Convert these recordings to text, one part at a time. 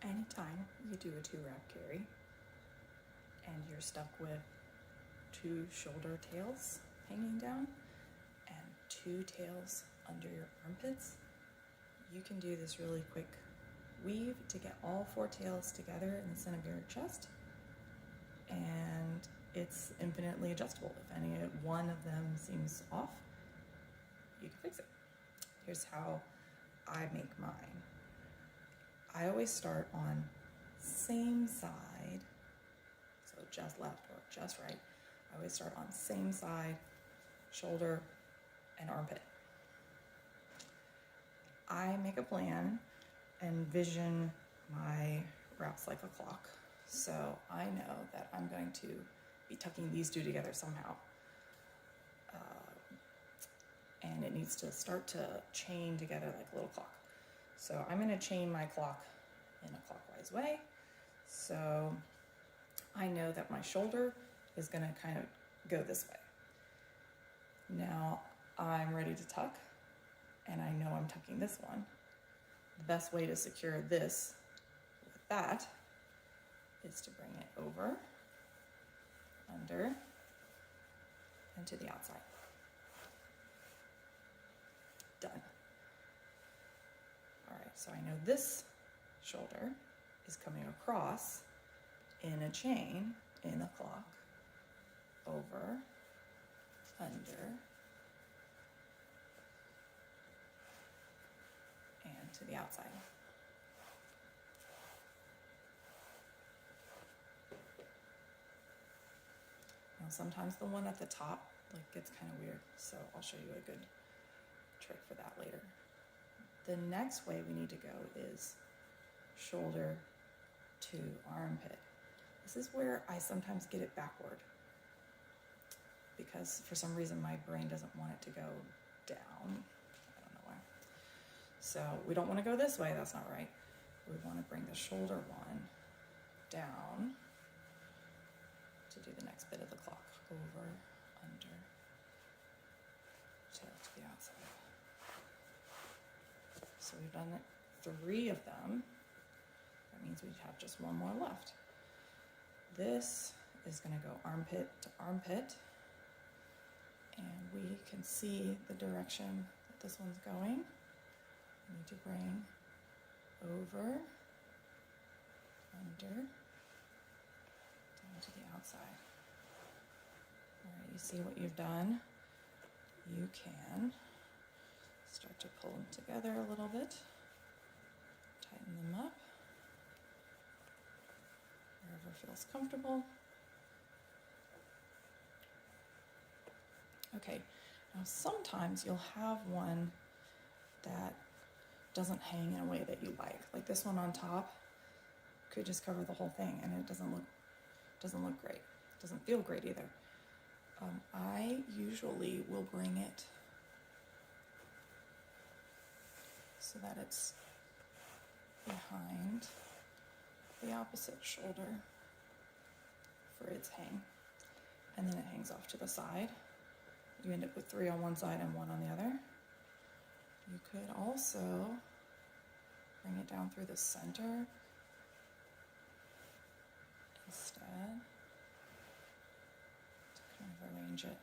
Anytime you do a 2-wrap carry and you're stuck with 2 shoulder tails hanging down and 2 tails under your armpits, you can do this really quick weave to get all 4 tails together in the center of your chest, and it's infinitely adjustable. If any one of them seems off, you can fix it. Here's how I make mine. I always start on same side, so just left or just right. I always start on same side, shoulder and armpit. I make a plan and vision my wraps like a clock. So I know that I'm going to be tucking these 2 together somehow. And it needs to start to chain together like a little clock. So I'm going to chain my clock in a clockwise way. So I know that my shoulder is going to kind of go this way. Now I'm ready to tuck, and I know I'm tucking this one. The best way to secure this with that is to bring it over, under, and to the outside. Done. All right, so I know this shoulder is coming across in a chain in the clock, over, under, and to the outside. Now sometimes the one at the top gets kind of weird, so I'll show you a good trick for that later. The next way we need to go is shoulder to armpit. This is where I sometimes get it backward because for some reason my brain doesn't want it to go down. I don't know why. So we don't want to go this way, that's not right. We want to bring the shoulder one down to do the next bit of the clock. Over, under, tail to the outside. So we've done 3 of them. That means we have just 1 more left. This is going to go armpit to armpit, and we can see the direction that this one's going. We need to bring over, under, down to the outside. All right, you see what you've done? You can start to pull them together a little bit, tighten them up, wherever feels comfortable. Okay, now sometimes you'll have one that doesn't hang in a way that you like this one on top could just cover the whole thing, and it doesn't look great. It doesn't feel great either. I usually will bring it so that it's behind the opposite shoulder for its hang, and then it hangs off to the side. You end up with 3 on one side and 1 on the other. You could also bring it down through the center instead to kind of arrange it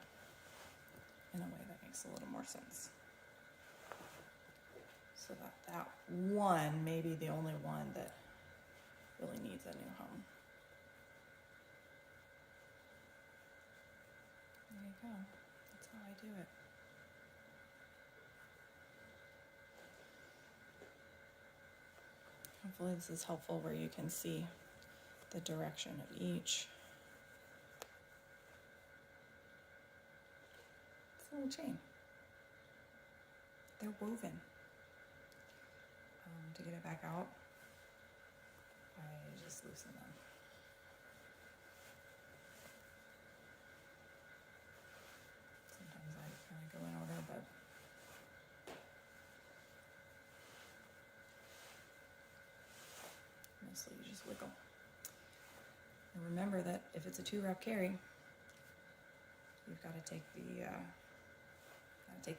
in a way that makes a little more sense. So that one may be the only one that really needs a new home. There you go. That's how I do it. Hopefully this is helpful where you can see the direction of each. It's a little chain. They're woven. To get it back out, I just loosen them. Sometimes I kind of go in order, but mostly you just wiggle. And remember that if it's a 2-wrap carry, you've got to take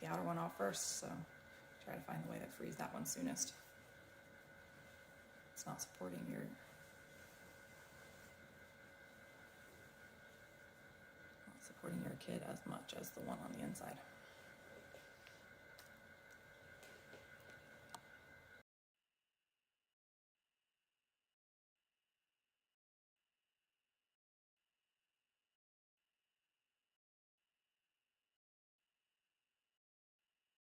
the outer one off first. So try to find the way that frees that one soonest. it's not supporting your kid as much as the one on the inside.